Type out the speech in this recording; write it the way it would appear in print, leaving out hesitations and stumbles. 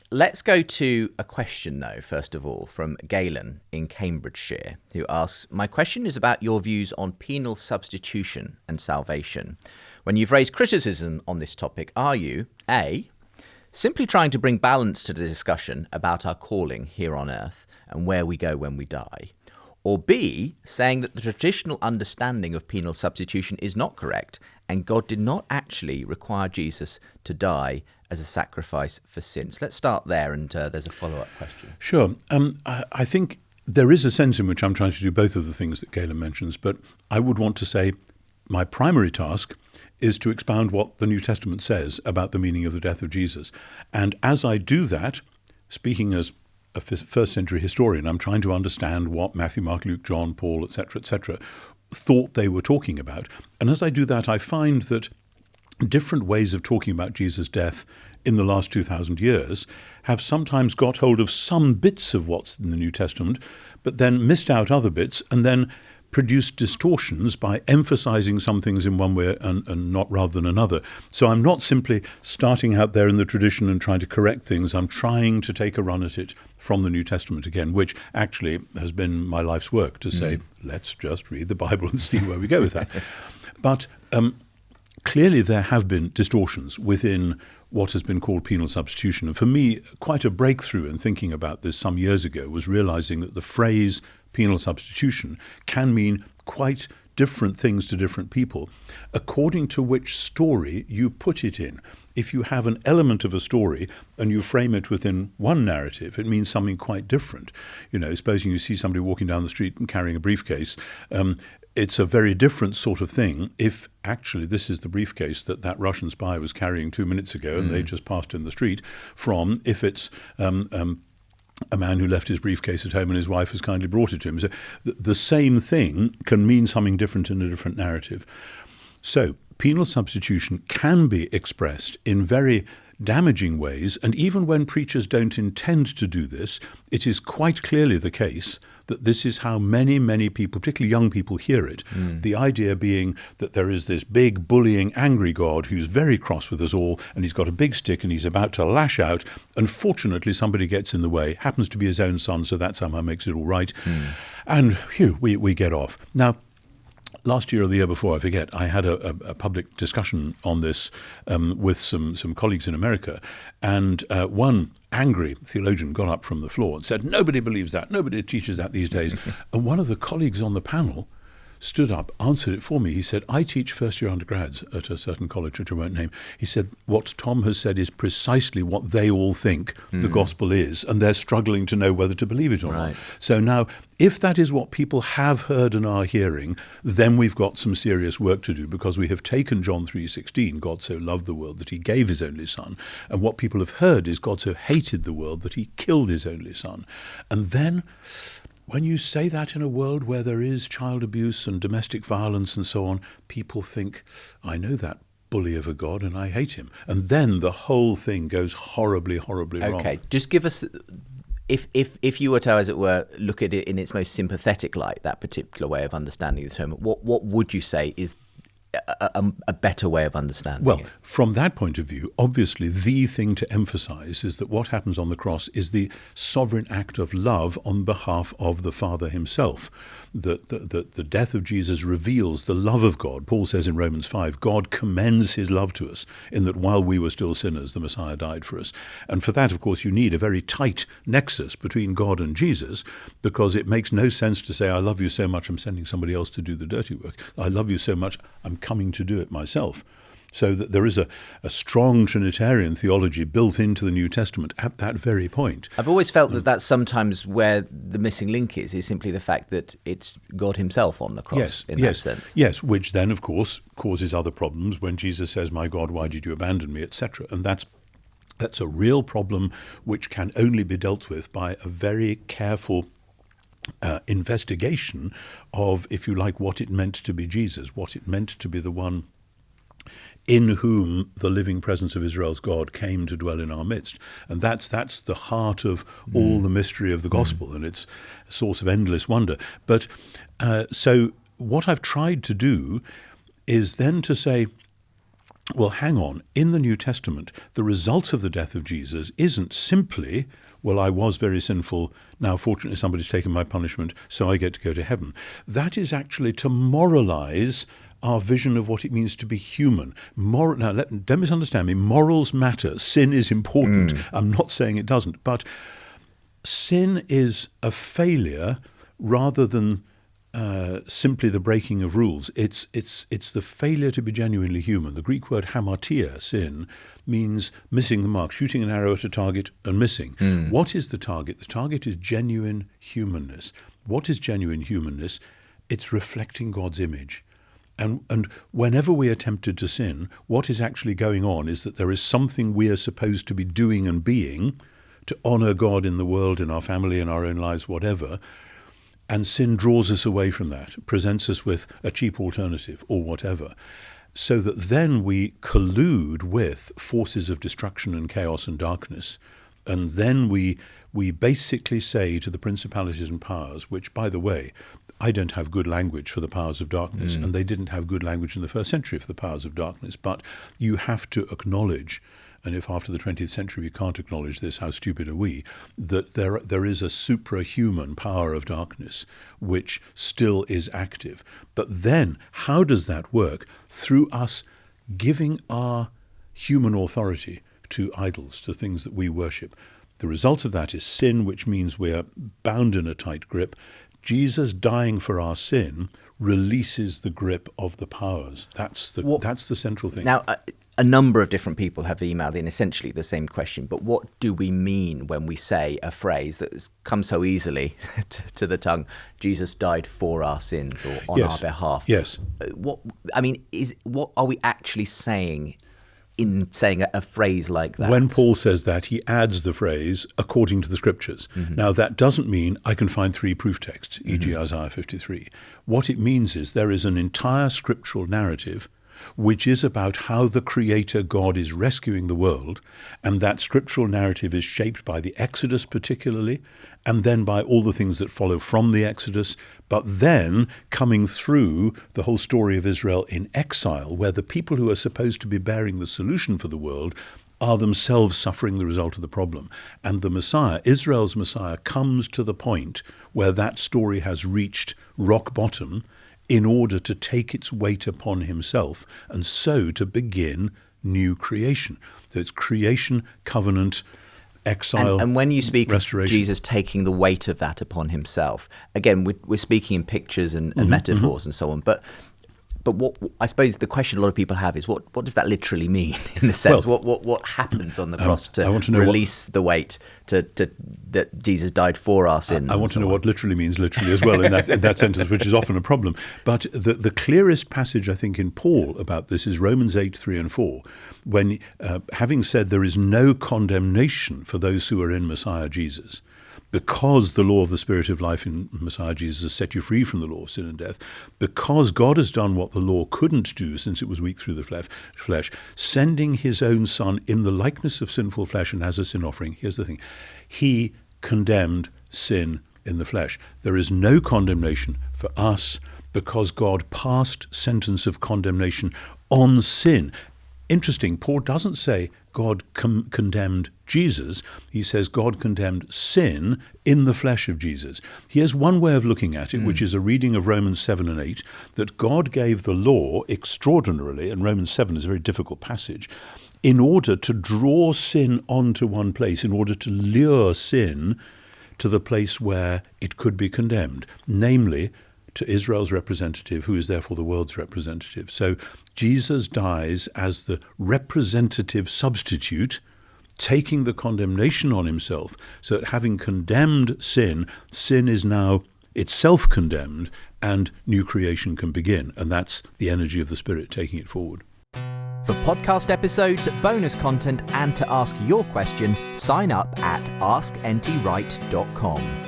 Let's go to a question, though, first of all, from Galen in Cambridgeshire, who asks, my question is about your views on penal substitution and salvation. When you've raised criticism on this topic, are you, A, simply trying to bring balance to the discussion about our calling here on earth and where we go when we die? Or B, saying that the traditional understanding of penal substitution is not correct and God did not actually require Jesus to die as a sacrifice for sins? Let's start there, and there's a follow-up question. Sure. I think there is a sense in which I'm trying to do both of the things that Galen mentions, but I would want to say my primary task is to expound what the New Testament says about the meaning of the death of Jesus. And as I do that, speaking as a first century historian, I'm trying to understand what Matthew, Mark, Luke, John, Paul, etc., thought they were talking about. And as I do that, I find that different ways of talking about Jesus' death in the last 2,000 years have sometimes got hold of some bits of what's in the New Testament, but then missed out other bits and then produced distortions by emphasizing some things in one way and not rather than another. So I'm not simply starting out there in the tradition and trying to correct things. I'm trying to take a run at it from the New Testament again, which actually has been my life's work to say, let's just read the Bible and see where we go with that. But clearly there have been distortions within what has been called penal substitution. And for me, quite a breakthrough in thinking about this some years ago was realizing that the phrase penal substitution can mean quite different things to different people, according to which story you put it in. If you have an element of a story and you frame it within one narrative, it means something quite different. You know, supposing you see somebody walking down the street and carrying a briefcase, it's a very different sort of thing if actually this is the briefcase that Russian spy was carrying 2 minutes ago and they just passed in the street, from if it's a man who left his briefcase at home and his wife has kindly brought it to him. So the same thing can mean something different in a different narrative. So penal substitution can be expressed in very damaging ways, and even when preachers don't intend to do this, it is quite clearly the case that this is how many, many people, particularly young people, hear it. The idea being that there is this big, bullying, angry God who's very cross with us all, and he's got a big stick and he's about to lash out, and fortunately somebody gets in the way, happens to be his own son, so that somehow makes it all right. And phew, we get off. Now, last year or the year before, I forget, I had a public discussion on this with some colleagues in America, and one angry theologian got up from the floor and said, nobody believes that, nobody teaches that these days. And one of the colleagues on the panel stood up, answered it for me. He said, I teach first-year undergrads at a certain college which I won't name. He said, what Tom has said is precisely what they all think the gospel is, and they're struggling to know whether to believe it or not. So now, if that is what people have heard and are hearing, then we've got some serious work to do, because we have taken John 3:16, God so loved the world that he gave his only son, and what people have heard is God so hated the world that he killed his only son. And then when you say that in a world where there is child abuse and domestic violence and so on, people think, I know that bully of a God and I hate him. And then the whole thing goes horribly, horribly wrong. Okay, just give us, if you were to, as it were, look at it in its most sympathetic light, that particular way of understanding the term, what would you say is a better way of understanding it? From that point of view, obviously the thing to emphasize is that what happens on the cross is the sovereign act of love on behalf of the Father himself. The death of Jesus reveals the love of God. Paul says in Romans 5, God commends his love to us in that while we were still sinners, the Messiah died for us. And for that, of course, you need a very tight nexus between God and Jesus, because it makes no sense to say, I love you so much, I'm sending somebody else to do the dirty work. I love you so much, I'm coming to do it myself. So that there is a strong Trinitarian theology built into the New Testament at that very point. I've always felt that that's sometimes where the missing link is simply the fact that it's God himself on the cross that sense. Yes, which then, of course, causes other problems when Jesus says, my God, why did you abandon me, etc. And that's a real problem which can only be dealt with by a very careful investigation of, if you like, what it meant to be Jesus, what it meant to be the one in whom the living presence of Israel's God came to dwell in our midst. And that's the heart of all the mystery of the gospel, and it's a source of endless wonder. But so what I've tried to do is then to say, well, hang on. In the New Testament, the result of the death of Jesus isn't simply, well, I was very sinful, now fortunately somebody's taken my punishment, so I get to go to heaven. That is actually to moralize our vision of what it means to be human. Now, don't misunderstand me. Morals matter. Sin is important. I'm not saying it doesn't. But sin is a failure rather than simply the breaking of rules. It's the failure to be genuinely human. The Greek word hamartia, sin, means missing the mark, shooting an arrow at a target and missing. What is the target? The target is genuine humanness. What is genuine humanness? It's reflecting God's image. And whenever we are tempted to sin, what is actually going on is that there is something we are supposed to be doing and being to honour God in the world, in our family, in our own lives, whatever. And sin draws us away from that, presents us with a cheap alternative or whatever, so that then we collude with forces of destruction and chaos and darkness. And then we basically say to the principalities and powers, which, by the way, I don't have good language for the powers of darkness, and they didn't have good language in the first century for the powers of darkness, but you have to acknowledge, and if after the 20th century we can't acknowledge this, how stupid are we, that there is a suprahuman power of darkness which still is active. But then, how does that work? Through us giving our human authority to idols, to things that we worship. The result of that is sin, which means we are bound in a tight grip. Jesus dying for our sin releases the grip of the powers. That's the central thing. Now, a number of different people have emailed in essentially the same question, but what do we mean when we say a phrase that has come so easily to the tongue, Jesus died for our sins or on our behalf? Yes. What are we actually saying in saying a phrase like that? When Paul says that, he adds the phrase, according to the Scriptures. Now, that doesn't mean I can find 3 proof texts, e.g. Isaiah 53. What it means is there is an entire scriptural narrative which is about how the Creator God is rescuing the world, and that scriptural narrative is shaped by the Exodus particularly, and then by all the things that follow from the Exodus, but then coming through the whole story of Israel in exile, where the people who are supposed to be bearing the solution for the world are themselves suffering the result of the problem. And the Messiah, Israel's Messiah, comes to the point where that story has reached rock bottom in order to take its weight upon himself and so to begin new creation. So it's creation, covenant, exile, and when you speak of restoration. Jesus taking the weight of that upon himself, again, we're speaking in pictures and metaphors and so on, but what I suppose the question a lot of people have is what does that literally mean in the sense? Well, what happens on the cross to know release the weight to that Jesus died for our sins? I want to know what literally means literally as well in that sentence, which is often a problem. But the clearest passage I think in Paul about this is Romans 8, 3 and 4, when having said there is no condemnation for those who are in Messiah Jesus, because the law of the Spirit of life in Messiah Jesus has set you free from the law of sin and death, because God has done what the law couldn't do since it was weak through the flesh, sending his own Son in the likeness of sinful flesh and as a sin offering. Here's the thing. He condemned sin in the flesh. There is no condemnation for us because God passed sentence of condemnation on sin. Interesting, Paul doesn't say God condemned Jesus. He says God condemned sin in the flesh of Jesus. Here's one way of looking at it, which is a reading of Romans 7 and 8, that God gave the law extraordinarily, and Romans 7 is a very difficult passage, in order to draw sin onto one place, in order to lure sin to the place where it could be condemned, namely to Israel's representative, who is therefore the world's representative. So Jesus dies as the representative substitute, taking the condemnation on himself, so that having condemned sin, sin is now itself condemned, and new creation can begin. And that's the energy of the Spirit taking it forward. For podcast episodes, bonus content, and to ask your question, sign up at askntwright.com.